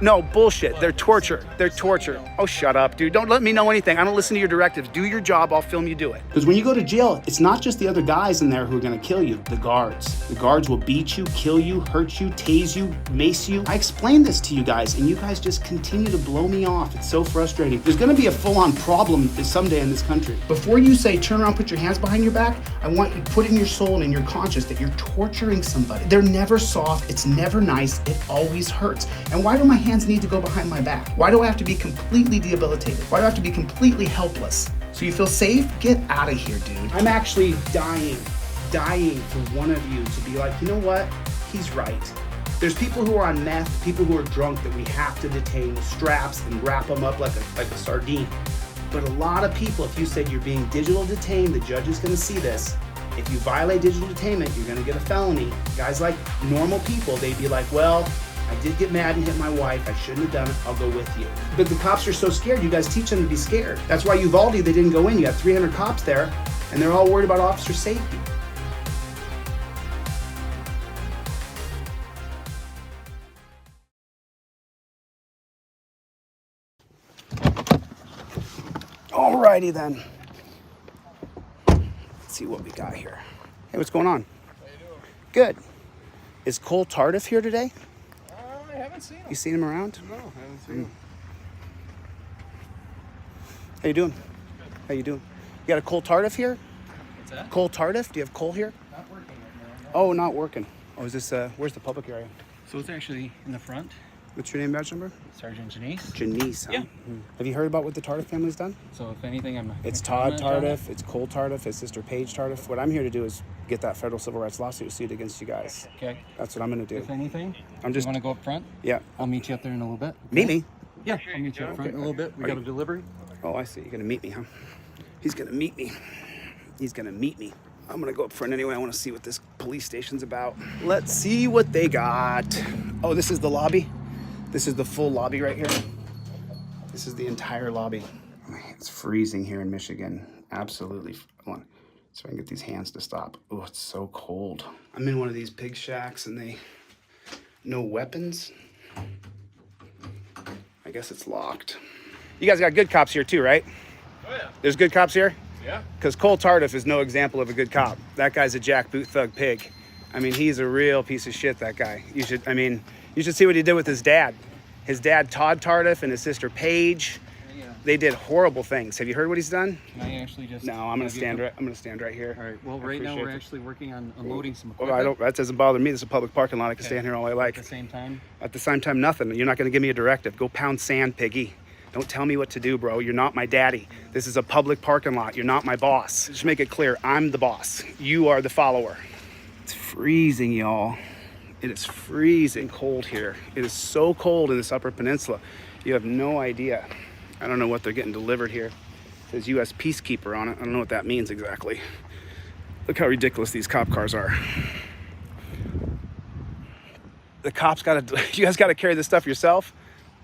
No, bullshit. They're torture. They're torture. Oh, shut up, dude. Don't let me know anything. I don't listen to your directives. Do your job. I'll film you do it. Because when you go to jail, it's not just the other guys in there who are going to kill you. The guards. The guards will beat you, kill you, hurt you, tase you, mace you. I explained this to you guys, and you guys just continue to blow me off. It's so frustrating. There's going to be a full-on problem someday in this country. Before you say, turn around, put your hands behind your back, I want you to put in your soul and in your conscience that you're torturing somebody. They're never soft. It's never nice. It always hurts. And why do my hands need to go behind my back? Why do I have to be completely debilitated? Why do I have to be completely helpless? So you feel safe? Get out of here, dude. I'm actually dying for one of you to be like, you know what? He's right. There's people who are on meth, people who are drunk that we have to detain, straps and wrap them up like a sardine. But a lot of people, if you said you're being digital detained, the judge is gonna see this. If you violate digital detainment, you're gonna get a felony. Guys like normal people, they'd be like, well, I did get mad and hit my wife. I shouldn't have done it. I'll go with you. But the cops are so scared. You guys teach them to be scared. That's why Uvalde, they didn't go in. You got 300 cops there, and they're all worried about officer safety. Alrighty then. Let's see what we got here. Hey, what's going on? How you doing? Good. Is Cole Tardif here today? I haven't seen him. You seen him around? No, I haven't seen him. How you doing? Good. How you doing? You got a Cole Tardif here? What's that? Cole Tardif? Do you have Cole here? Not working right now. Oh, not working. Oh, is this, where's the public area? So it's actually in the front. What's your name, badge number? Sergeant Janice. Janice, huh? Yeah. Have you heard about what the Tardif family's done? So if anything, It's Todd Tardif, it's Cole Tardif, his sister Paige Tardif. What I'm here to do is get that federal civil rights lawsuit sued against you guys. Okay. That's what I'm gonna do. If anything, I'm just, you want to go up front? yeah. I'll meet you up there in a little bit. Meet me? Yeah, I'll meet you up front in a little bit. We Are got you- a delivery. Oh, I see. You're gonna meet me, huh? He's gonna meet me. He's gonna meet me. I'm gonna go up front anyway. I wanna see what this police station's about. Let's see what they got. Oh, this is the lobby? This is the full lobby right here. This is the entire lobby. It's freezing here in Michigan. Absolutely. Hold on. So I can get these hands to stop. Oh, it's so cold. I'm in one of these pig shacks and no weapons. I guess it's locked. You guys got good cops here too, right? Oh yeah. There's good cops here? Yeah. Because Cole Tardif is no example of a good cop. That guy's a jackboot thug pig. I mean, he's a real piece of shit, that guy. You should see what he did with his dad. His dad, Todd Tardif, and his sister, Paige. Yeah. They did horrible things. Have you heard what he's done? Can I actually just? No, I'm gonna stand right here. All right. Well, I right now appreciate we're it. actually working on unloading some Well, equipment. that doesn't bother me. This is a public parking lot. I can Okay. stand here all I At like. the same time. At the same time, nothing. You're not gonna give me a directive. Go pound sand, piggy. Don't tell me what to do, bro. You're not my daddy. This is a public parking lot. You're not my boss. Just make it clear, I'm the boss. You are the follower. It's freezing, y'all. It is freezing cold here. It is so cold in this Upper Peninsula. You have no idea. I don't know what they're getting delivered here. It says U.S. Peacekeeper on it. I don't know what that means exactly. Look how ridiculous these cop cars are. The cops you guys gotta carry this stuff yourself?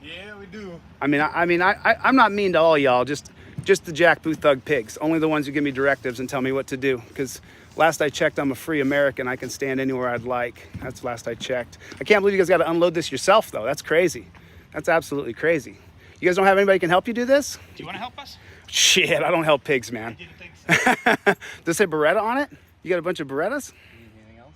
Yeah, we do. I'm not mean to all y'all, just the jackboot thug pigs. Only the ones who give me directives and tell me what to do. Because last I checked, I'm a free American. I can stand anywhere I'd like. That's last I checked. I can't believe you guys got to unload this yourself, though. That's crazy. That's absolutely crazy. You guys don't have anybody who can help you do this? Do you want to help us? Shit, I don't help pigs, man. I didn't think so. Does it say Beretta on it? You got a bunch of Berettas? Anything else?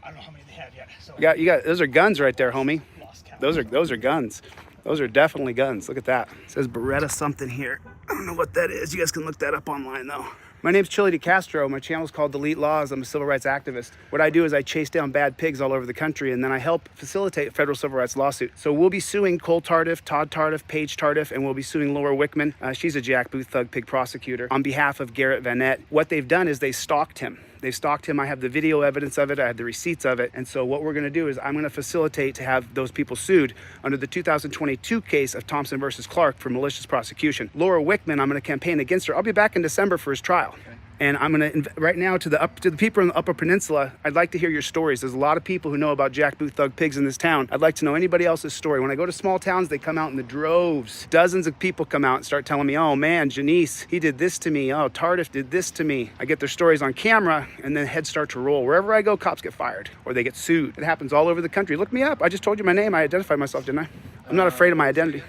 I don't know how many they have yet. So You got. Those are guns right there, homie. lost count. Those are guns. Those are definitely guns. Look at that. It says Beretta something here. I don't know what that is. You guys can look that up online though. My name's ChilleDeCastro. My channel's called Delete Laws. I'm a civil rights activist. What I do is I chase down bad pigs all over the country, and then I help facilitate a federal civil rights lawsuit. So we'll be suing Cole Tardif, Todd Tardif, Paige Tardif, and we'll be suing Laura Wickman. She's a jackboot thug pig prosecutor on behalf of Garrett Vanette. What they've done is they stalked him. They stalked him. I have the video evidence of it. I have the receipts of it. And so what we're going to do is I'm going to facilitate to have those people sued under the 2022 case of Thompson versus Clark for malicious prosecution. Laura Wickman, I'm going to campaign against her. I'll be back in December for his trial. Okay. And I'm gonna right now to the people in the Upper Peninsula. I'd like to hear your stories. There's a lot of people who know about jackboot thug pigs in this town. I'd like to know anybody else's story. When I go to small towns, they come out in the droves. Dozens of people come out and start telling me, "Oh man, Janice, he did this to me. Oh, Tardif did this to me." I get their stories on camera, and then heads start to roll. Wherever I go, cops get fired or they get sued. It happens all over the country. Look me up. I just told you my name. I identified myself, didn't I? I'm not afraid of my identity.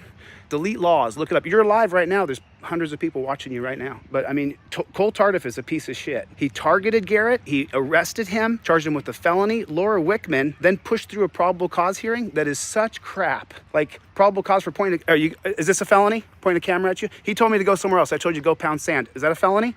Delete laws. Look it up. You're live right now. There's hundreds of people watching you right now. But I mean, Cole Tardif is a piece of shit. He targeted Garrett. He arrested him, charged him with a felony. Laura Wickman then pushed through a probable cause hearing that is such crap. Like probable cause for pointing. Is this a felony? Pointing a camera at you? He told me to go somewhere else. I told you to go pound sand. Is that a felony?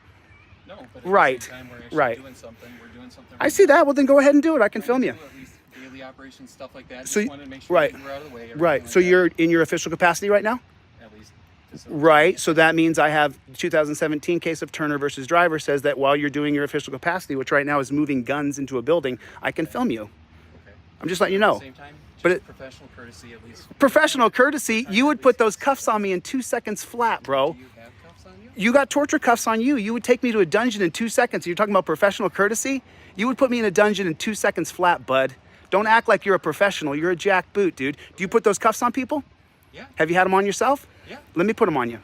No. But Right. At the same time, we're actually Right. doing something. We're doing something. I see that. Well, then go ahead and do it. I can film you. At least daily operations, stuff like that. So Just wanted to make sure right. that we're out of the way. Right. everything So like that. you're in your official capacity right now? At least. Right, so that means I have 2017 case of Turner versus Driver says that while you're doing your official capacity, which right now is moving guns into a building, I can film you. Okay. I'm just letting you At know. the same time, But professional courtesy at least. Professional courtesy, you would put those cuffs on me in 2 seconds flat, bro. Do you have cuffs on you? You got torture cuffs on you. You would take me to a dungeon in 2 seconds. You're talking about professional courtesy? You would put me in a dungeon in 2 seconds flat, bud. Don't act like you're a professional. You're a jackboot, dude. Do you put those cuffs on people? Yeah. Have you had them on yourself? Yeah. Let me put them on you.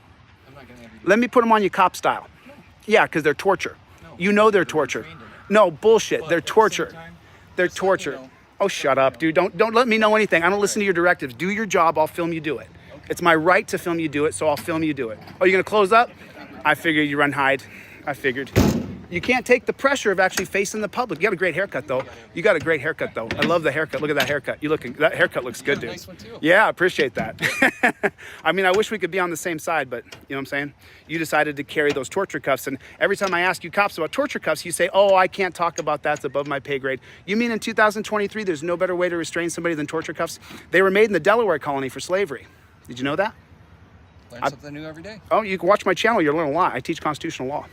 I'm not gonna have you. Let me put them on you cop style. No. Yeah, because they're torture. No. You know they're We're torture. trained in it. No, bullshit. But They're at the same torture. time, They're just let me torture. know. Oh, shut up, dude. Don't let me know anything. I don't listen to your directives. Do your job. I'll film you do it. It's my right to film you do it, so I'll film you do it. Oh, you're going to close up? I figured you run hide. I figured. You can't take the pressure of actually facing the public. You got a great haircut, though. You got a great haircut, though. I love the haircut. Look at that haircut. That haircut looks good, dude. Nice one, too. Yeah, I appreciate that. I mean, I wish we could be on the same side, but you know what I'm saying? You decided to carry those torture cuffs, and every time I ask you cops about torture cuffs, you say, "Oh, I can't talk about that. It's above my pay grade." You mean in 2023, there's no better way to restrain somebody than torture cuffs? They were made in the Delaware colony for slavery. Did you know that? Learn something new every day. Oh, you can watch my channel. You'll learn a lot. I teach constitutional law.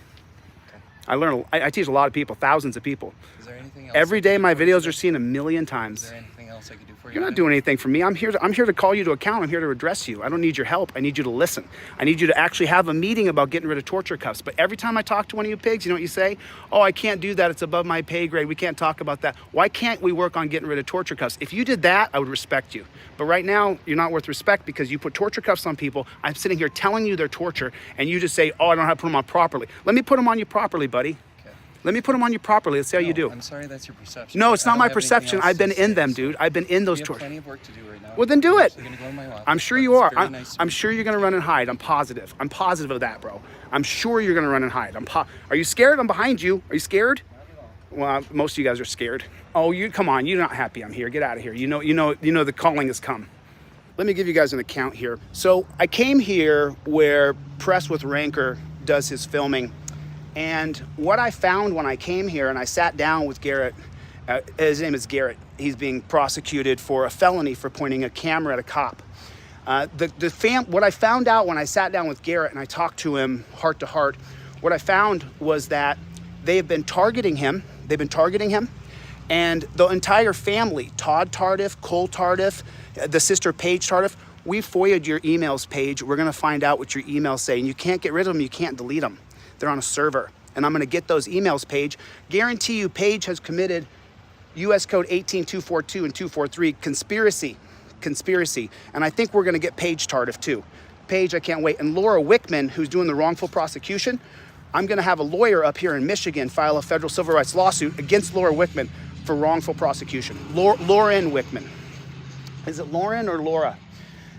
I teach a lot of people, thousands of people. Is there anything else? Every I can day do my for you videos today? are seen a million Is times. there anything else I can do for you? You're not today? doing anything for me. I'm here to call you to account. I'm here to address you. I don't need your help. I need you to listen. I need you to actually have a meeting about getting rid of torture cuffs. But every time I talk to one of you pigs, you know what you say? "Oh, I can't do that. It's above my pay grade. We can't talk about that." Why can't we work on getting rid of torture cuffs? If you did that, I would respect you. But right now, you're not worth respect because you put torture cuffs on people. I'm sitting here telling you they're torture, and you just say, "Oh, I don't know how to put them on properly." Let me put them on you properly, buddy. Let me put them on you properly. Let's see how you do. I'm sorry, that's your perception. No, it's I not don't my have anything perception. else I've been to in say, them, so dude. I've been in those We have torture. plenty of work to do right now. Well, then do I'm it. actually gonna go in my office, I'm sure but you it's are. very nice to I'm meet sure you. you're gonna run and hide. I'm positive. I'm positive of that, bro. I'm sure you're gonna run and hide. Are you scared? I'm behind you. Are you scared? Well, most of you guys are scared. Oh, you come on. You're not happy I'm here. Get out of here. You know the calling has come. Let me give you guys an account here. So I came here where Press with Rancor does his filming. And what I found when I came here and I sat down with Garrett, his name is Garrett. He's being prosecuted for a felony for pointing a camera at a cop. What I found out when I sat down with Garrett and I talked to him heart to heart, what I found was that they have been targeting him. They've been targeting him. And the entire family, Todd Tardif, Cole Tardif, the sister Paige Tardif, we FOIA'd your emails, Paige. We're gonna find out what your emails say. And you can't get rid of them, you can't delete them. They're on a server. And I'm gonna get those emails, Paige. Guarantee you Paige has committed US Code 18242 and 243, conspiracy. And I think we're gonna get Paige Tardif too. Paige, I can't wait. And Laura Wickman, who's doing the wrongful prosecution, I'm gonna have a lawyer up here in Michigan file a federal civil rights lawsuit against Laura Wickman for wrongful prosecution. Lauren Wickman. Is it Lauren or Laura?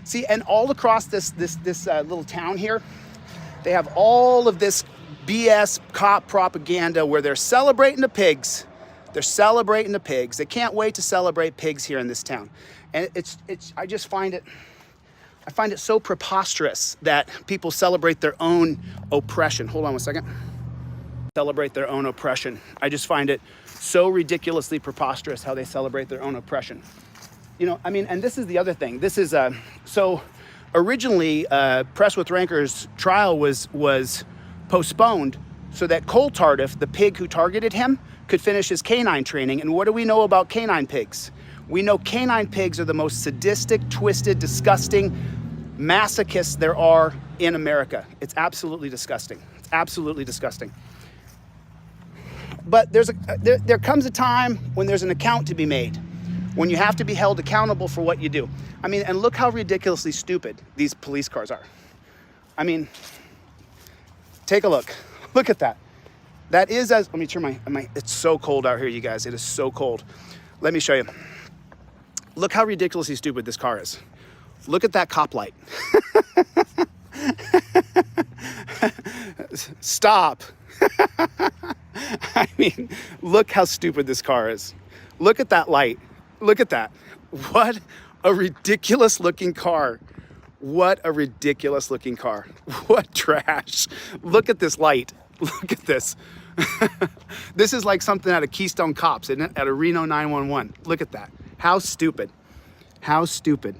See, and all across this little town here, they have all of this BS cop propaganda where they're celebrating the pigs. They're celebrating the pigs. They can't wait to celebrate pigs here in this town. And I just find it so preposterous that people celebrate their own oppression. Hold on one second. Celebrate their own oppression. I just find it so ridiculously preposterous how they celebrate their own oppression. You know, I mean, and this is the other thing. This is, so originally Press with Rancor's trial was postponed so that Cole Tardif, the pig who targeted him, could finish his canine training. And what do we know about canine pigs? We know canine pigs are the most sadistic, twisted, disgusting masochists there are in America. It's absolutely disgusting. It's absolutely disgusting. But there comes a time when there's an account to be made, when you have to be held accountable for what you do. I mean, and look how ridiculously stupid these police cars are. I mean, take a look. Look at that. That is let me turn my, it's so cold out here, you guys. It is so cold. Let me show you. Look how ridiculously stupid this car is. Look at that cop light. Stop. I mean, look how stupid this car is. Look at that light. Look at that. What a ridiculous looking car. What a ridiculous looking car. What trash. Look at this light. Look at this. This is like something out of Keystone Cops, isn't it? At a Reno 911. Look at that. How stupid. How stupid.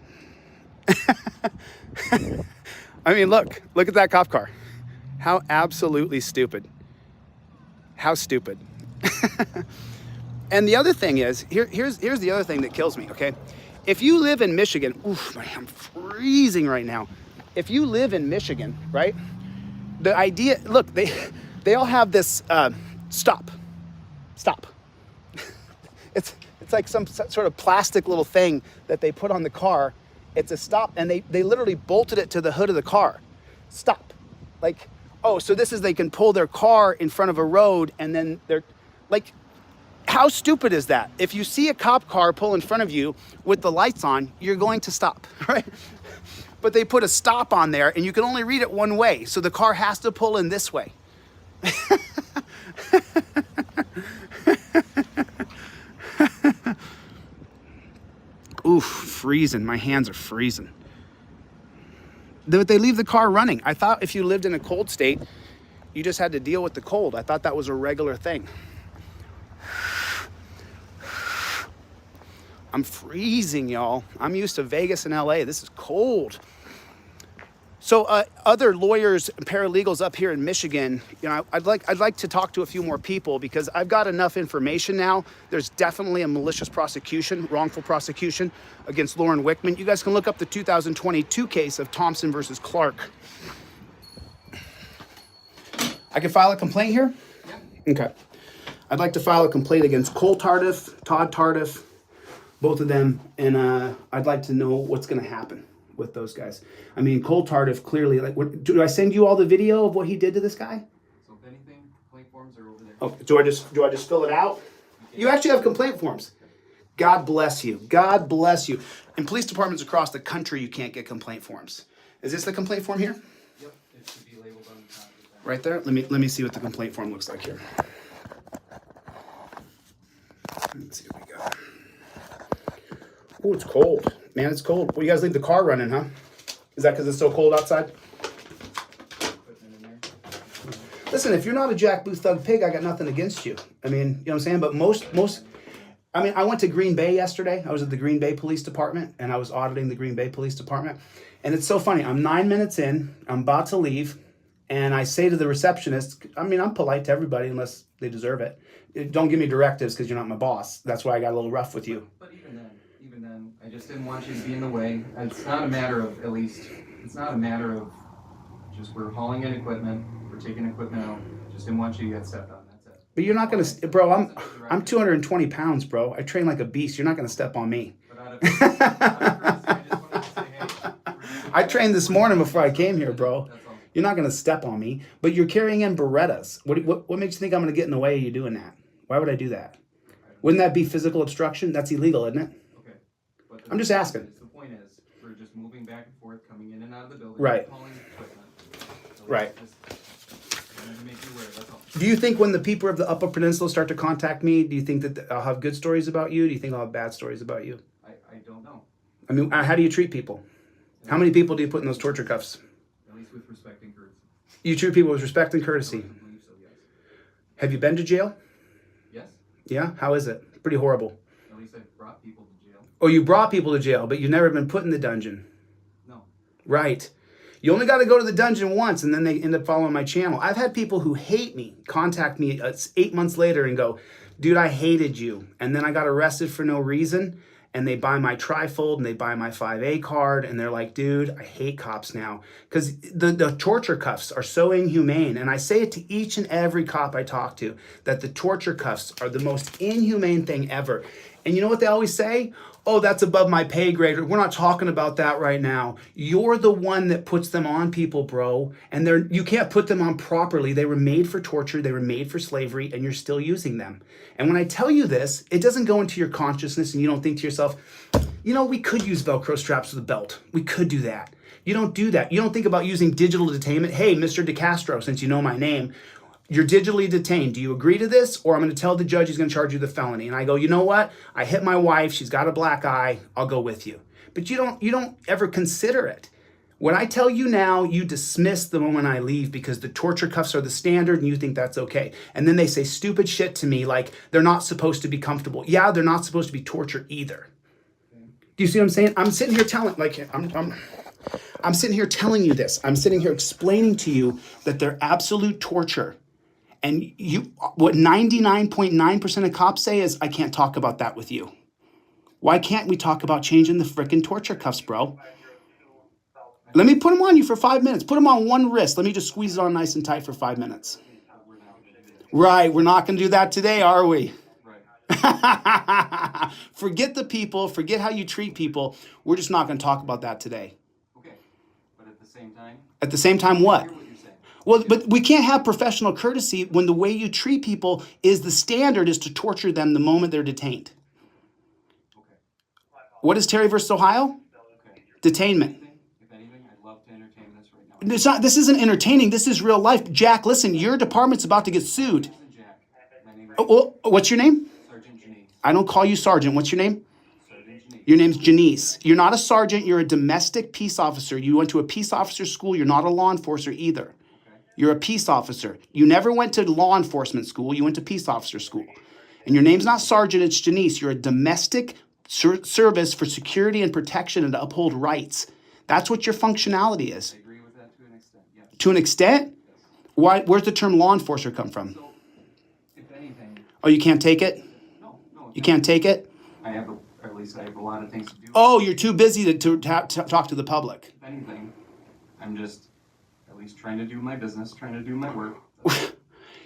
I mean, look at that cop car. How absolutely stupid. How stupid. And the other thing is, here's the other thing that kills me, okay? If you live in Michigan, oof, I'm freezing right now. If you live in Michigan, right? The idea, look, they all have this stop. It's like some sort of plastic little thing that they put on the car. It's a stop, and they literally bolted it to the hood of the car. Stop. Like, oh, so this is they can pull their car in front of a road, and then they're like, how stupid is that? If you see a cop car pull in front of you with the lights on, you're going to stop, right? But they put a stop on there, and you can only read it one way, so the car has to pull in this way. Oof, freezing. My hands are freezing. They leave the car running. I thought if you lived in a cold state, you just had to deal with the cold. I thought that was a regular thing. I'm freezing, y'all. I'm used to Vegas and LA. This is cold. So other lawyers and paralegals up here in Michigan, you know, I'd like to talk to a few more people because I've got enough information now. There's definitely a malicious prosecution, wrongful prosecution against Lauren Wickman. You guys can look up the 2022 case of Thompson versus Clark. I can file a complaint here? Yeah. Okay. I'd like to file a complaint against Cole Tardif, Todd Tardif, both of them, and I'd like to know what's going to happen with those guys. I mean, Cole Tardif clearly, like, do I send you all the video of what he did to this guy? So if anything, complaint forms are over there. Oh, do I just fill it out? You actually have complaint forms. God bless you. God bless you. In police departments across the country, you can't get complaint forms. Is this the complaint form here? Yep, it should be labeled on the top. Right there. Let me see what the complaint form looks like here. Let's see what we got. Oh, it's cold. Man, it's cold. Well, you guys leave the car running, huh? Is that because it's so cold outside? Listen, if you're not a Jack Booth Thug Pig, I got nothing against you. I mean, you know what I'm saying? But most, I mean, I went to Green Bay yesterday. I was at the Green Bay Police Department, and I was auditing the Green Bay Police Department. And it's so funny. I'm 9 minutes in. I'm about to leave. And I say to the receptionist, I mean, I'm polite to everybody unless they deserve it. Don't give me directives because you're not my boss. That's why I got a little rough with you. But even then, I just didn't want you to be in the way. It's not a matter of, at least, it's not a matter of just we're hauling in equipment, we're taking equipment out. Just didn't want you to get stepped on. That's it. But you're not going to, bro, I'm 220 pounds, bro. I train like a beast. You're not going to step on me. But out of courtesy, I just wanted to say, hey. I trained this morning before I came here, bro. That's all. You're not going to step on me, but you're carrying in Berettas. What makes you think I'm going to get in the way of you doing that? Why would I do that? Wouldn't that be physical obstruction? That's illegal, isn't it? Okay. But I'm just asking. The point is, we're just moving back and forth, coming in and out of the building. Right. Hauling equipment. So Right. Just wanted to make you aware, that's all. Do you think when the people of the Upper Peninsula start to contact me, do you think that I'll have good stories about you? Do you think I'll have bad stories about you? I don't know. I mean, how do you treat people? How many people do you put in those torture cuffs? At least with respect and courtesy. You treat people with respect and courtesy. I believe so, yes. Have you been to jail? Yes. Yeah? How is it? Pretty horrible. At least I've brought people to jail. Oh, you brought people to jail, but you've never been put in the dungeon. No. Right. You only got to go to the dungeon once, and then they end up following my channel. I've had people who hate me contact me 8 months later and go, dude, I hated you. And then I got arrested for no reason. and they buy my trifold and they buy my 5A card, and they're like, dude, I hate cops now because the torture cuffs are so inhumane. And I say it to each and every cop I talk to that the torture cuffs are the most inhumane thing ever. And you know what they always say? Oh, that's above my pay grade. We're not talking about that right now. You're the one that puts them on people, bro. And you can't put them on properly. They were made for torture. They were made for slavery, and you're still using them. And when I tell you this, it doesn't go into your consciousness and you don't think to yourself, you know, we could use Velcro straps with a belt. We could do that. You don't do that. You don't think about using digital detainment. Hey, Mr. DeCastro, since you know my name, you're digitally detained. Do you agree to this? Or I'm going to tell the judge he's going to charge you the felony. And I go, you know what? I hit my wife. She's got a black eye. I'll go with you. But you don't ever consider it. When I tell you now, you dismiss the moment I leave because the torture cuffs are the standard and you think that's okay. And then they say stupid shit to me like they're not supposed to be comfortable. Yeah, they're not supposed to be torture either. Do you see what I'm saying? I'm sitting here telling, like, I'm sitting here telling you this. I'm sitting here explaining to you that they're absolute torture. And what 99.9% of cops say is, I can't talk about that with you. Why can't we talk about changing the frickin' torture cuffs, bro? Let me put them on you for 5 minutes. Put them on one wrist. Let me just squeeze it on nice and tight for 5 minutes. Right, we're not going to do that today, are we? Right. Forget the people. Forget how you treat people. We're just not going to talk about that today. Okay, but at the same time? At the same time, what? Well, but we can't have professional courtesy when the way you treat people is the standard is to torture them the moment they're detained. Okay. What is Terry versus Ohio? Okay. Detainment. If anything, I'd love to entertain this right now. This isn't entertaining. This is real life. Jack, listen, your department's about to get sued. Jack. My name is What's your name? Sergeant Janice. I don't call you Sergeant. What's your name? Sergeant Janice. Your name's Janice. You're not a sergeant. You're a domestic peace officer. You went to a peace officer school. You're not a law enforcer either. You're a peace officer. You never went to law enforcement school. You went to peace officer school. And your name's not Sergeant, it's Janice. You're a domestic service for security and protection and to uphold rights. That's what your functionality is. I agree with that to an extent, yes. To an extent? Why? Where's the term law enforcer come from? So, if anything... Oh, you can't take it? No. You can't take it? I have a lot of things to do. Oh, you're too busy to talk to the public. If anything, I'm just... at least trying to do my business, trying to do my work.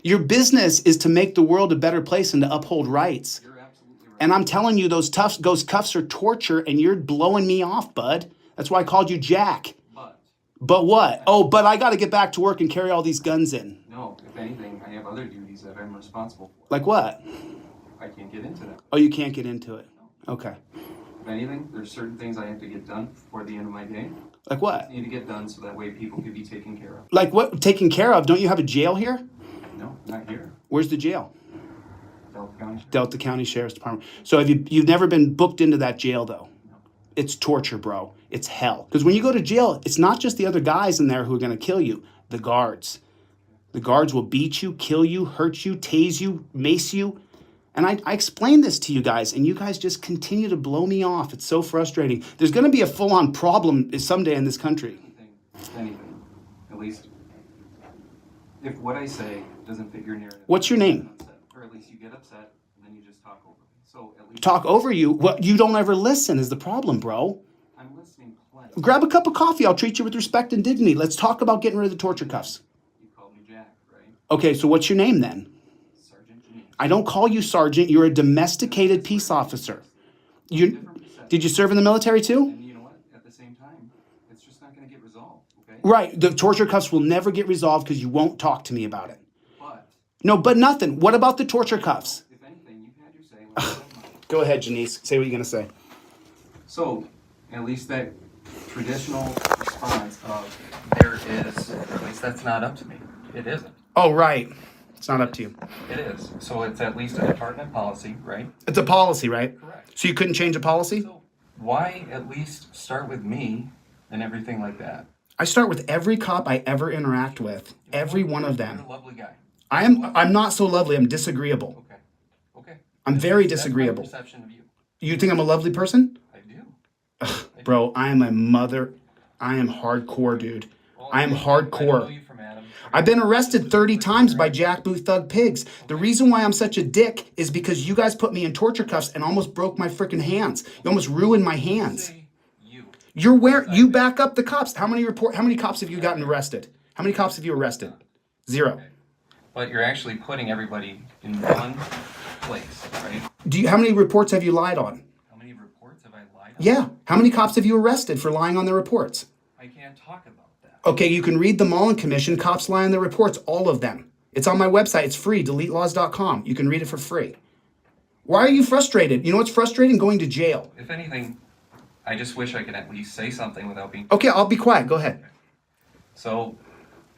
Your business is to make the world a better place and to uphold rights. You're absolutely right. And I'm telling you, those cuffs are torture, and you're blowing me off, bud. That's why I called you Jack. But what? Oh, but I got to get back to work and carry all these guns in. No, if anything, I have other duties that I'm responsible for. Like what? I can't get into that. Oh, you can't get into it. Okay. If anything, there's certain things I have to get done before the end of my day. Like what? I need to get done so that way people can be taken care of. Like what? Taken care of? Don't you have a jail here? No, not here. Where's the jail? Delta County. Delta County Sheriff's Department. So have you've never been booked into that jail though? No. It's torture, bro. It's hell. Because when you go to jail, it's not just the other guys in there who are going to kill you. The guards. The guards will beat you, kill you, hurt you, tase you, mace you. And I explained this to you guys, and you guys just continue to blow me off. It's so frustrating. There's going to be a full-on problem someday in this country. Anything. At least, if what I say doesn't fit your narrative. What's your name? Or at least you get upset, and then you just talk over me. So at least... Talk over you? What? You don't ever listen is the problem, bro. I'm listening plenty. Grab a cup of coffee. I'll treat you with respect and dignity. Let's talk about getting rid of the torture cuffs. You called me Jack, right? Okay, so what's your name then? I don't call you sergeant. You're a domesticated peace officer. Did you serve in the military too? And you know what? At the same time, it's just not going to get resolved, okay? Right. The torture cuffs will never get resolved because you won't talk to me about it. But... No, but nothing. What about the torture cuffs? If anything, you've had your say. Go ahead, Janice. Say what you're going to say. So, at least that traditional response of there is, at least that's not up to me. It isn't. Oh, right. It's not up to you. It is. So it's at least a department policy, right? It's a policy, right? Correct. So you couldn't change a policy? So why at least start with me and everything like that? I start with every cop I ever interact with. Every one of them. You're a lovely guy. I'm not so lovely. I'm disagreeable. Okay. I'm very That's disagreeable. my perception of you. You think I'm a lovely person? I do. Ugh, bro, I am a mother. I am hardcore, dude. Well, I am I know hardcore. you from Adam. I've been arrested 30 times by jackboot thug pigs. The reason why I'm such a dick is because you guys put me in torture cuffs and almost broke my freaking hands. You almost ruined my hands. Say you. You back up the cops. How many cops have you gotten arrested? How many cops have you arrested? 0. Okay. But you're actually putting everybody in one place, right? How many reports have you lied on? How many reports have I lied on? Yeah. How many cops have you arrested for lying on their reports? I can't talk about that. Okay, you can read the Mullen Commission, Cops Lie on Their Reports, all of them. It's on my website. It's free, deletelaws.com. You can read it for free. Why are you frustrated? You know what's frustrating? Going to jail. If anything, I just wish I could at least say something without being... Okay, I'll be quiet. Go ahead. So,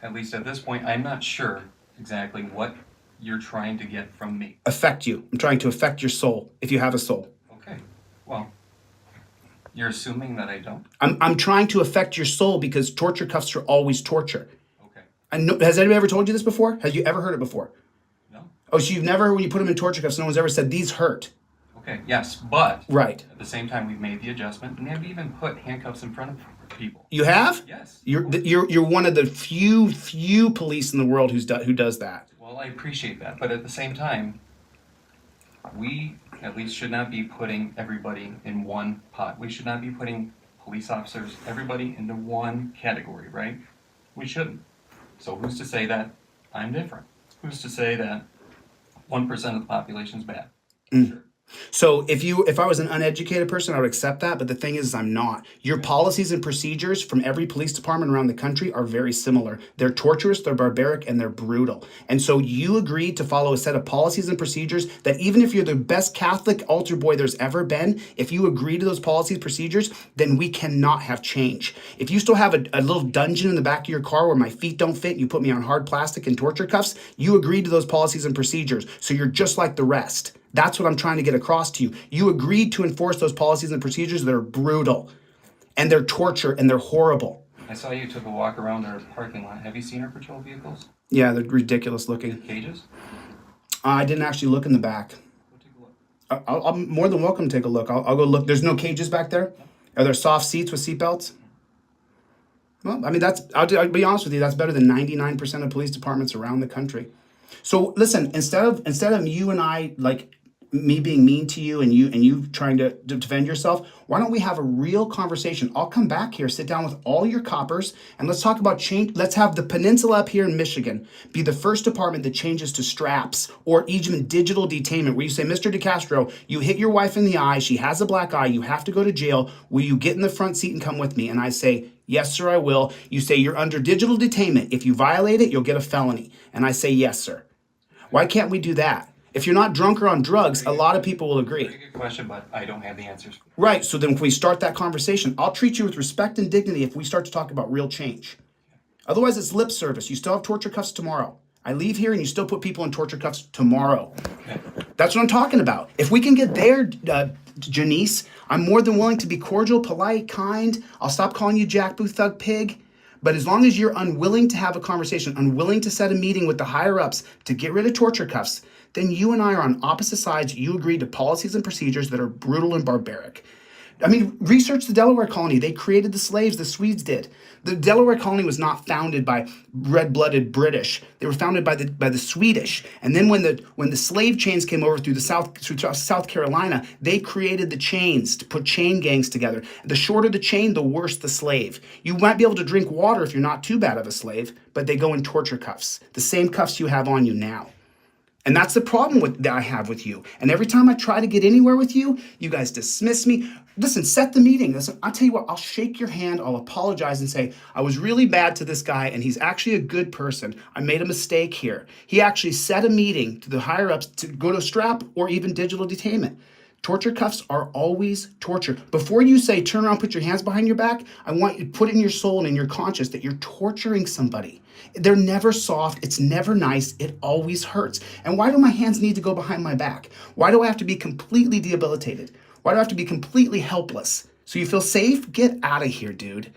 at least at this point, I'm not sure exactly what you're trying to get from me. Affect you. I'm trying to affect your soul, if you have a soul. Okay, well, you're assuming that I don't? I'm trying to affect your soul because torture cuffs are always torture. Okay. And has anybody ever told you this before? Have you ever heard it before? No? Oh, so you've never, when you put them in torture cuffs, no one's ever said, these hurt. Okay, yes, but... Right. At the same time, we've made the adjustment, and have even put handcuffs in front of people. You have? Yes. You're one of the few police in the world who does that. Well, I appreciate that, but at the same time, we at least should not be putting everybody in one pot. We should not be putting police officers, everybody into one category, right? We shouldn't. So who's to say that I'm different? Who's to say that 1% of the population is bad? Sure. So if I was an uneducated person, I would accept that. But the thing is, I'm not. Your policies and procedures from every police department around the country are very similar. They're torturous, they're barbaric, and they're brutal. And so you agreed to follow a set of policies and procedures that even if you're the best Catholic altar boy there's ever been, if you agree to those policies, procedures, then we cannot have change. If you still have a little dungeon in the back of your car where my feet don't fit and you put me on hard plastic and torture cuffs, you agreed to those policies and procedures. So you're just like the rest. That's what I'm trying to get across to you. You agreed to enforce those policies and procedures that are brutal, and they're torture, and they're horrible. I saw you took a walk around our parking lot. Have you seen our patrol vehicles? Yeah, they're ridiculous looking. Cages? I didn't actually look in the back. Go take a look. I'm more than welcome to take a look. I'll go look. There's no cages back there? Are there soft seats with seatbelts? Well, I mean, I'll be honest with you, that's better than 99% of police departments around the country. So listen, instead of you and I, like, me being mean to you and you trying to defend yourself, why don't we have a real conversation? I'll come back here, sit down with all your coppers, and let's talk about change. Let's have the peninsula up here in Michigan be the first department that changes to straps or even digital detainment, where you say, Mr. DeCastro, you hit your wife in the eye, she has a black eye, you have to go to jail, will you get in the front seat and come with me? And I say, yes, sir, I will. You say, you're under digital detainment. If you violate it, you'll get a felony. And I say, yes, sir. Why can't we do that? If you're not drunk or on drugs, a lot of people will agree. Very good question, but I don't have the answers. Right, so then if we start that conversation, I'll treat you with respect and dignity if we start to talk about real change. Otherwise, it's lip service. You still have torture cuffs tomorrow. I leave here and you still put people in torture cuffs tomorrow. Okay. That's what I'm talking about. If we can get there, Janice, I'm more than willing to be cordial, polite, kind. I'll stop calling you jackboot thug pig. But as long as you're unwilling to have a conversation, unwilling to set a meeting with the higher ups to get rid of torture cuffs, then you and I are on opposite sides. You agreed to policies and procedures that are brutal and barbaric. I mean, research the Delaware colony. They created the slaves, the Swedes did. The Delaware colony was not founded by red-blooded British. They were founded by the Swedish. And then when the slave chains came over through South Carolina, they created the chains to put chain gangs together. The shorter the chain, the worse the slave. You might be able to drink water if you're not too bad of a slave, but they go in torture cuffs, the same cuffs you have on you now. And that's the problem that I have with you. And every time I try to get anywhere with you, you guys dismiss me. Listen, set the meeting. Listen, I'll tell you what, I'll shake your hand, I'll apologize and say, I was really bad to this guy and he's actually a good person. I made a mistake here. He actually set a meeting to the higher ups to go to strap or even digital detainment. Torture cuffs are always torture. Before you say, turn around, put your hands behind your back, I want you to put in your soul and in your conscience that you're torturing somebody. They're never soft. It's never nice. It always hurts. And why do my hands need to go behind my back? Why do I have to be completely debilitated? Why do I have to be completely helpless? So you feel safe? Get out of here, dude.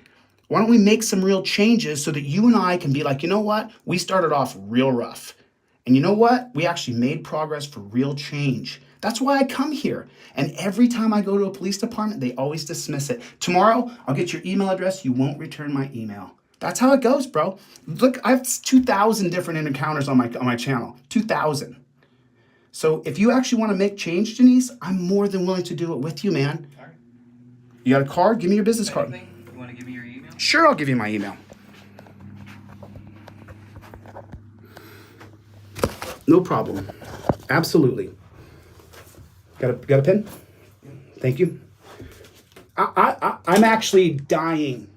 Why don't we make some real changes so that you and I can be like, you know what? We started off real rough. And you know what? We actually made progress for real change. That's why I come here. And every time I go to a police department, they always dismiss it. Tomorrow, I'll get your email address. You won't return my email. That's how it goes, bro. Look, I have 2,000 different encounters on my channel. 2,000. So if you actually want to make change, Janice, I'm more than willing to do it with you, man. All right. You got a card? Give me your business card. Anything? You want to give me your email? Sure, I'll give you my email. No problem. Absolutely. Got a pen? Thank you. I'm actually dying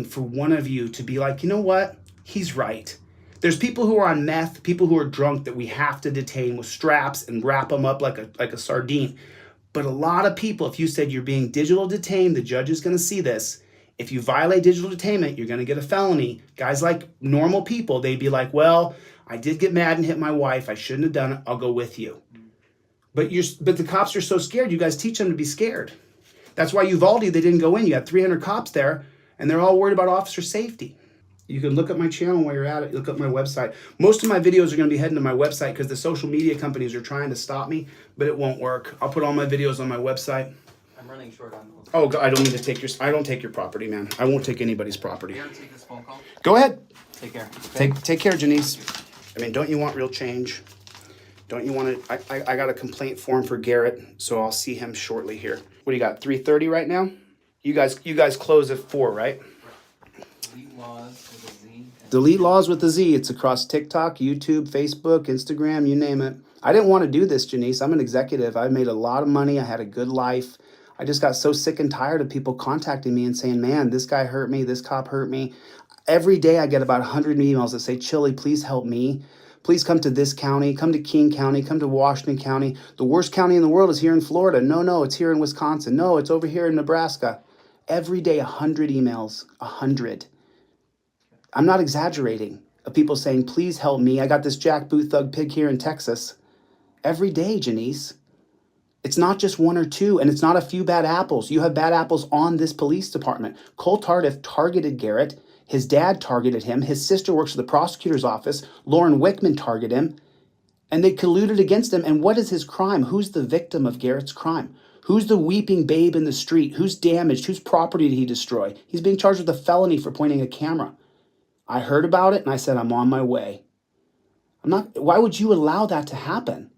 for one of you to be like, you know what? He's right. There's people who are on meth, people who are drunk that we have to detain with straps and wrap them up like a sardine. But a lot of people, if you said you're being digital detained, the judge is going to see this. If you violate digital detainment, you're going to get a felony. Guys like normal people, they'd be like, well, I did get mad and hit my wife. I shouldn't have done it. I'll go with you. But the cops are so scared. You guys teach them to be scared. That's why Uvalde, they didn't go in. You had 300 cops there, and they're all worried about officer safety. You can look at my channel while you're at it. Look up my website. Most of my videos are going to be heading to my website because the social media companies are trying to stop me, but it won't work. I'll put all my videos on my website. I'm running short on those. Oh, God, I don't need to take I don't take your property, man. I won't take anybody's property. You gotta take this phone call. Go ahead. Take care. Take care, Janice. I mean, don't you want real change? Don't you want to? I got a complaint form for Garrett, so I'll see him shortly here. What do you got? 3:30 right now? You guys close at 4, right? Delete laws with a Z. Delete laws with a Z. It's across TikTok, YouTube, Facebook, Instagram, you name it. I didn't want to do this, Janice. I'm an executive. I made a lot of money. I had a good life. I just got so sick and tired of people contacting me and saying, man, this guy hurt me. This cop hurt me. Every day I get about 100 emails that say, Chille, please help me. Please come to this county, come to King County, come to Washington County. The worst county in the world is here in Florida. No, it's here in Wisconsin. No, it's over here in Nebraska. Every day, 100 emails, 100. I'm not exaggerating. Of people saying, please help me. I got this jackboot thug pig here in Texas. Every day, Janice. It's not just 1 or 2, and it's not a few bad apples. You have bad apples on this police department. Cole Tardif targeted Garrett. His dad targeted him. His sister works for the prosecutor's office. Lauren Wickman targeted him. And they colluded against him. And what is his crime? Who's the victim of Garrett's crime? Who's the weeping babe in the street? Who's damaged? Whose property did he destroy? He's being charged with a felony for pointing a camera. I heard about it and I said, I'm on my way. Why would you allow that to happen?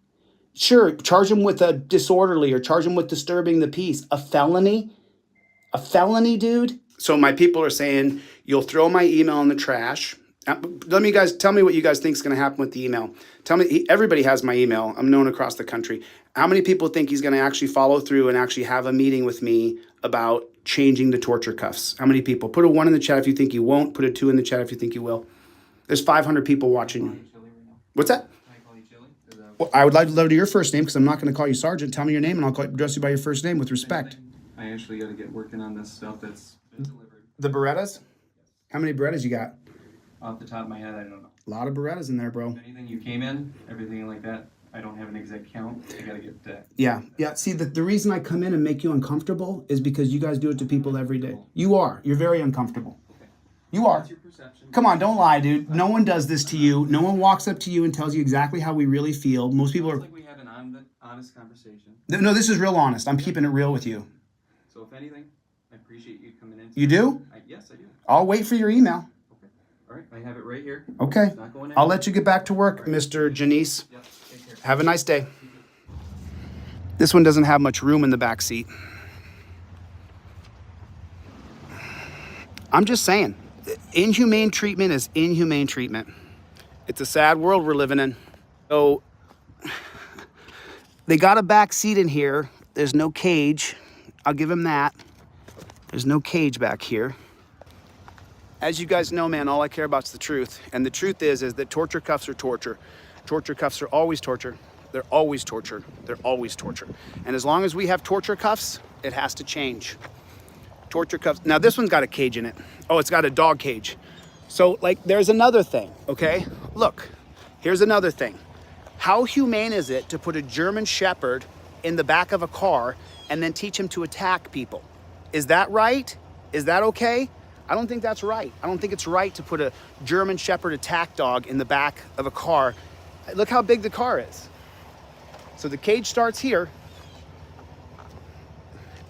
Sure, charge him with a disorderly or charge him with disturbing the peace. A felony? A felony, dude? So my people are saying, you'll throw my email in the trash. Tell me what you guys think is going to happen with the email. Tell me, everybody has my email. I'm known across the country. How many people think he's going to actually follow through and actually have a meeting with me about changing the torture cuffs? How many people? Put a 1 in the chat if you think you won't. Put a 2 in the chat if you think you will. There's 500 people watching. What's that? Can I call you Chille? Well, I would like to know your first name because I'm not going to call you Sergeant. Tell me your name and I'll address you by your first name with respect. I actually got to get working on this stuff that's been delivered. The Berettas? How many Berettas you got? Off the top of my head, I don't know. A lot of Berettas in there, bro. Anything you came in, everything like that, I don't have an exact count. I got to get that. Yeah. See, the reason I come in and make you uncomfortable is because you guys do it to people every day. You are. You're very uncomfortable. Okay. You are. What's your perception? Come on, don't lie, dude. No one does this to you. No one walks up to you and tells you exactly how we really feel. Most people are... It's like we have an honest conversation. No, this is real honest. I'm keeping it real with you. So if anything, I appreciate you coming in. You do? Yes, I do. I'll wait for your email. Okay. All right, I have it right here. Okay. It's not going I'll anywhere. let you get back to work, Mr. Janice. Yep, take care. Have a nice day. This one doesn't have much room in the back seat. I'm just saying, inhumane treatment is inhumane treatment. It's a sad world we're living in. So they got a back seat in here. There's no cage. I'll give him that. There's no cage back here. As you guys know, man, all I care about is the truth. And the truth is that torture cuffs are torture. Torture cuffs are always torture. They're always torture. They're always torture. And as long as we have torture cuffs, it has to change. Torture cuffs. Now this one's got a cage in it. Oh, it's got a dog cage. So like, there's another thing, okay? Look, here's another thing. How humane is it to put a German Shepherd in the back of a car and then teach him to attack people? Is that right? Is that okay? I don't think that's right. I don't think it's right to put a German Shepherd attack dog in the back of a car. Look how big the car is. So the cage starts here.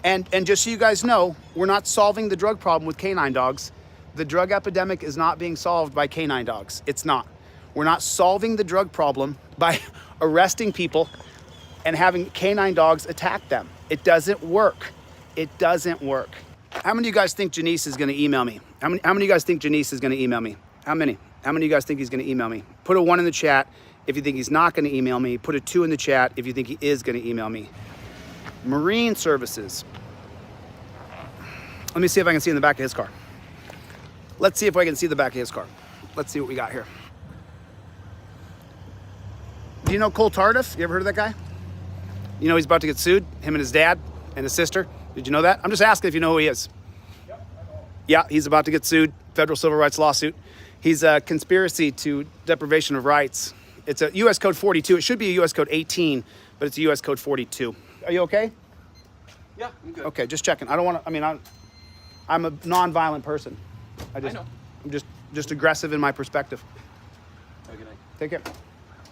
And just so you guys know, we're not solving the drug problem with canine dogs. The drug epidemic is not being solved by canine dogs. It's not. We're not solving the drug problem by arresting people and having canine dogs attack them. It doesn't work. It doesn't work. How many of you guys think Janice is gonna email me? How many of you guys think Janice is gonna email me? How many? How many of you guys think he's gonna email me? Put a 1 in the chat if you think he's not gonna email me. Put a 2 in the chat if you think he is gonna email me. Marine Services. Let me see if I can see in the back of his car. Let's see if I can see the back of his car. Let's see what we got here. Do you know Cole Tardif? You ever heard of that guy? You know he's about to get sued, him and his dad and his sister. Did you know that? I'm just asking if you know who he is. Yep, I know. Yeah, he's about to get sued, federal civil rights lawsuit. He's a conspiracy to deprivation of rights. It's a US Code 42. It should be a US Code 18, but it's a US Code 42. Are you okay? Yeah, I'm good. Okay, just checking. I don't want to, I mean, I'm a non-violent person. I know. I'm just aggressive in my perspective. Have a good night. Take care.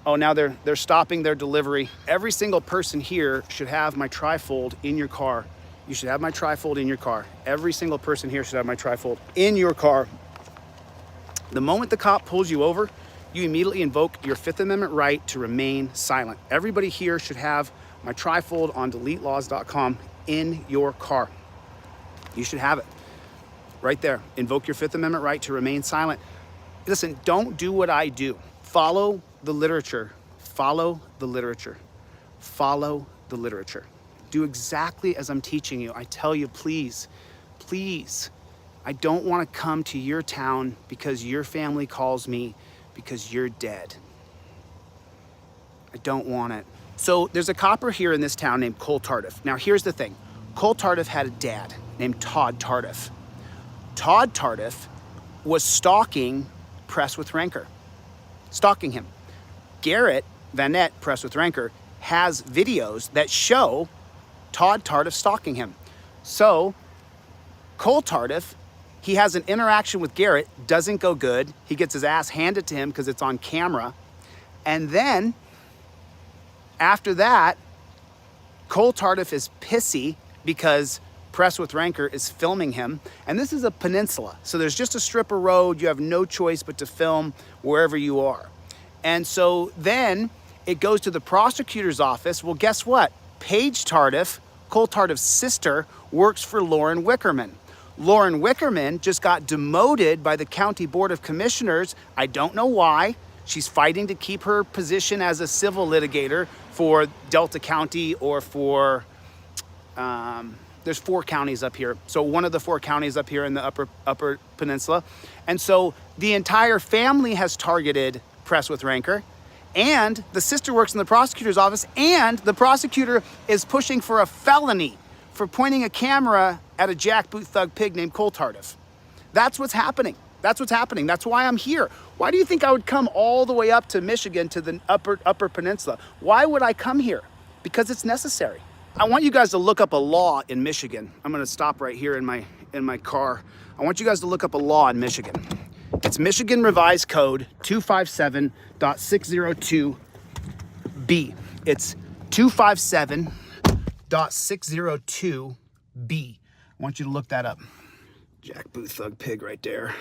Oh, now they're stopping their delivery. Every single person here should have my trifold in your car. You should have my trifold in your car. Every single person here should have my trifold in your car. The moment the cop pulls you over, you immediately invoke your Fifth Amendment right to remain silent. Everybody here should have my trifold on deletelaws.com in your car. You should have it right there. Invoke your Fifth Amendment right to remain silent. Listen, don't do what I do. Follow the literature. Follow the literature. Follow the literature. Do exactly as I'm teaching you. I tell you, please, please. I don't want to come to your town because your family calls me because you're dead. I don't want it. So there's a copper here in this town named Cole Tardif. Now here's the thing. Cole Tardif had a dad named Todd Tardif. Todd Tardif was stalking Press with Rancor. Stalking him. Garrett Vanette, Press with Rancor, has videos that show Todd Tardif stalking him. So Cole Tardif, he has an interaction with Garrett, doesn't go good. He gets his ass handed to him because it's on camera. And then after that, Cole Tardif is pissy because Press with Rancor is filming him. And this is a peninsula. So there's just a strip of road. You have no choice but to film wherever you are. And so then it goes to the prosecutor's office. Well, guess what? Paige Tardif, Cole Tardif's sister, works for Lauren Wickerman. Lauren Wickerman just got demoted by the County Board of Commissioners. I don't know why. She's fighting to keep her position as a civil litigator for Delta County or for, there's 4 counties up here. So one of the 4 counties up here in the upper peninsula. And so the entire family has targeted Press with Rancor, and the sister works in the prosecutor's office, and the prosecutor is pushing for a felony for pointing a camera at a jackboot thug pig named Cole Tardif. That's what's happening. That's what's happening. That's why I'm here. Why do you think I would come all the way up to Michigan to the upper peninsula? Why would I come here? Because it's necessary. I want you guys to look up a law in Michigan. I'm gonna stop right here in my car. I want you guys to look up a law in Michigan. It's Michigan Revised Code 257.602B. It's 257.602B. I want you to look that up. Jackboot thug pig right there.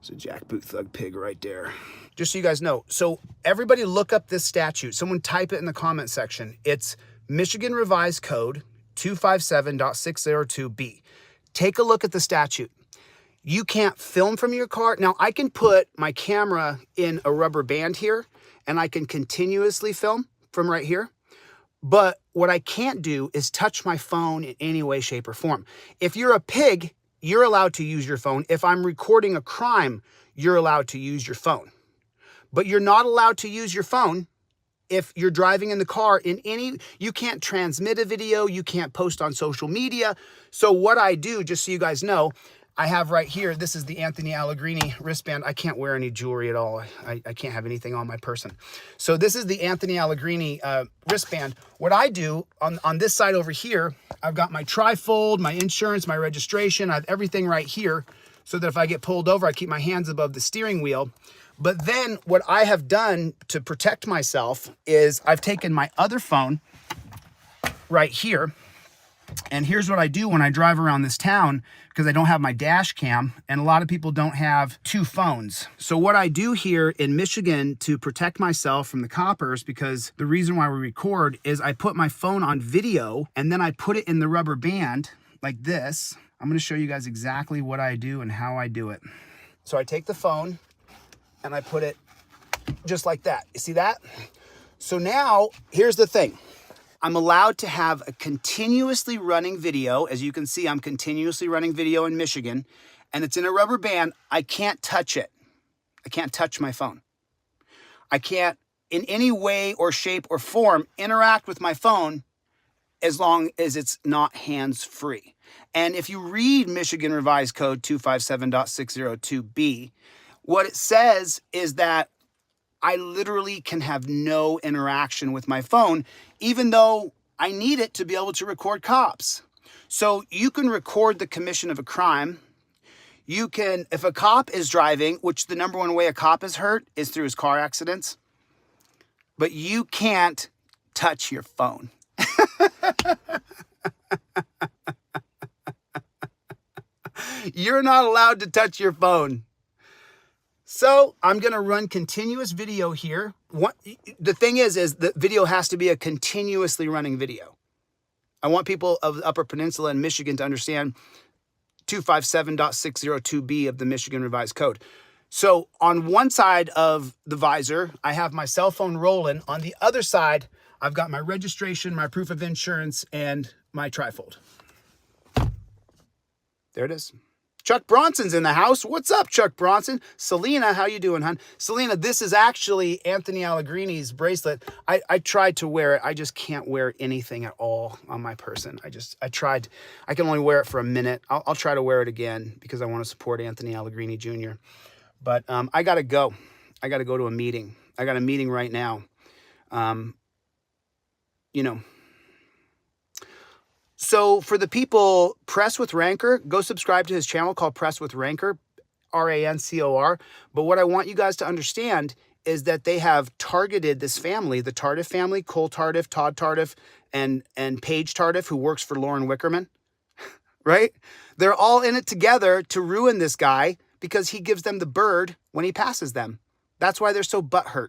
It's a jackboot thug pig right there. Just so you guys know. So everybody look up this statute. Someone type it in the comment section. It's Michigan Revised Code 257.602B. Take a look at the statute. You can't film from your car. Now, I can put my camera in a rubber band here, and I can continuously film from right here. But what I can't do is touch my phone in any way, shape, or form. If you're a pig, you're allowed to use your phone. If I'm recording a crime, you're allowed to use your phone. But you're not allowed to use your phone if you're driving in the car you can't transmit a video, you can't post on social media. So what I do, just so you guys know, I have right here, this is the Anthony Allegrini wristband. I can't wear any jewelry at all. I can't have anything on my person. So this is the Anthony Allegrini wristband. What I do on this side over here, I've got my trifold, my insurance, my registration. I have everything right here so that if I get pulled over, I keep my hands above the steering wheel. But then what I have done to protect myself is I've taken my other phone right here, And here's what I do when I drive around this town, because I don't have my dash cam, and a lot of people don't have two phones. So what I do here in Michigan to protect myself from the coppers, because the reason why we record is I put my phone on video and then I put it in the rubber band like this. I'm going to show you guys exactly what I do and how I do it. So I take the phone and I put it just like that. You see that? So now here's the thing. I'm allowed to have a continuously running video. As you can see, I'm continuously running video in Michigan, and it's in a rubber band. I can't touch it. I can't touch my phone. I can't in any way or shape or form interact with my phone as long as it's not hands-free. And if you read Michigan Revised Code 257.602B, what it says is that I literally can have no interaction with my phone, even though I need it to be able to record cops. So you can record the commission of a crime. You can, if a cop is driving, which the number one way a cop is hurt is through his car accidents, but you can't touch your phone. You're not allowed to touch your phone. So I'm going to run continuous video here. The thing is the video has to be a continuously running video. I want people of the Upper Peninsula and Michigan to understand 257.602B of the Michigan Revised Code. So on one side of the visor, I have my cell phone rolling. On the other side, I've got my registration, my proof of insurance, and my trifold. There it is. Chuck Bronson's in the house. What's up, Chuck Bronson? Selena, how you doing, hon? Selena, this is actually Anthony Allegrini's bracelet. I tried to wear it. I just can't wear anything at all on my person. I tried. I can only wear it for a minute. I'll try to wear it again because I want to support Anthony Allegrini Jr. But I got to go. I got to go to a meeting. I got a meeting right now. So for the people, Press with Rancor, go subscribe to his channel called Press with Rancor, R-A-N-C-O-R. But what I want you guys to understand is that they have targeted this family, the Tardif family, Cole Tardif, Todd Tardif, and Paige Tardif, who works for Lauren Wickerman, right? They're all in it together to ruin this guy because he gives them the bird when he passes them. That's why they're so butthurt,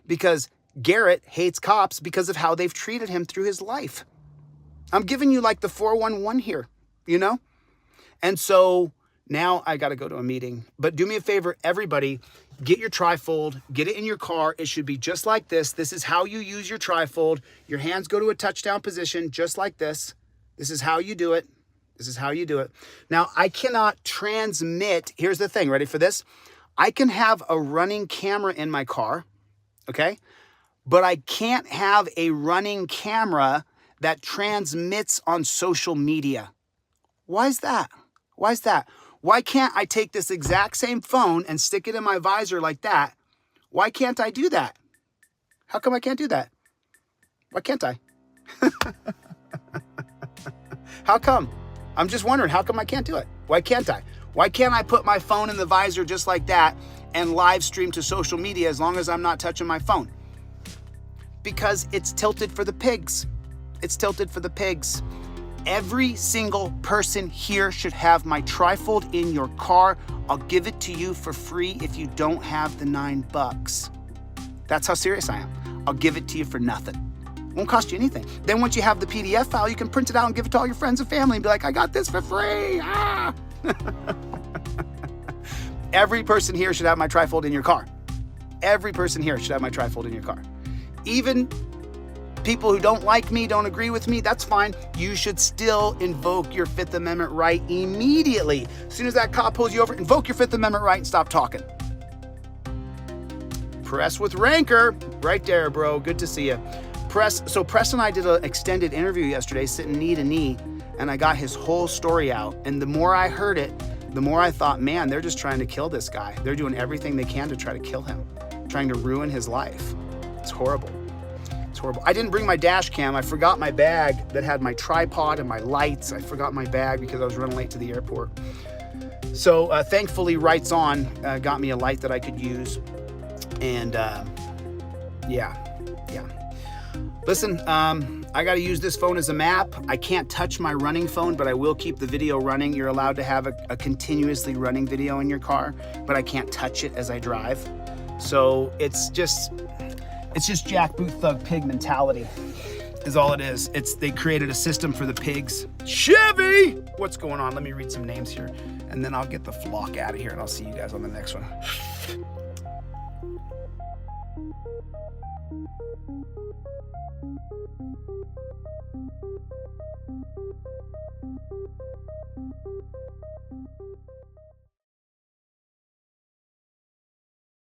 because Garrett hates cops because of how they've treated him through his life. I'm giving you like the 411 here, you know? And so now I got to go to a meeting. But do me a favor, everybody, get your trifold, get it in your car. It should be just like this. This is how you use your trifold. Your hands go to a touchdown position just like this. This is how you do it. This is how you do it. Now, I cannot transmit. Here's the thing. Ready for this? I can have a running camera in my car, okay? But I can't have a running camera that transmits on social media. Why is that? Why is that? Why can't I take this exact same phone and stick it in my visor like that? Why can't I do that? How come I can't do that? Why can't I? How come? I'm just wondering, how come I can't do it? Why can't I? Why can't I put my phone in the visor just like that and live stream to social media as long as I'm not touching my phone? Because it's tilted for the pigs. It's tilted for the pigs. Every single person here should have my trifold in your car. I'll give it to you for free if you don't have the $9. That's how serious I am. I'll give it to you for nothing. It won't cost you anything. Then once you have the PDF file, you can print it out and give it to all your friends and family and be like, I got this for free. Ah! Every person here should have my trifold in your car. Every person here should have my trifold in your car. Even people who don't like me, don't agree with me, that's fine. You should still invoke your Fifth Amendment right immediately. As soon as that cop pulls you over, invoke your Fifth Amendment right and stop talking. Press with Rancor. Right there, bro. Good to see you. So Press and I did an extended interview yesterday, sitting knee to knee, and I got his whole story out. And the more I heard it, the more I thought, man, they're just trying to kill this guy. They're doing everything they can to try to kill him, trying to ruin his life. It's horrible. It's horrible. I didn't bring my dash cam. I forgot my bag that had my tripod and my lights. I forgot my bag because I was running late to the airport. So thankfully, Rights On got me a light that I could use. And yeah. Listen, I gotta use this phone as a map. I can't touch my running phone, but I will keep the video running. You're allowed to have a continuously running video in your car, but I can't touch it as I drive. So it's just jackboot thug pig mentality is all it is. They created a system for the pigs. Chevy! What's going on? Let me read some names here, and then I'll get the flock out of here, and I'll see you guys on the next one.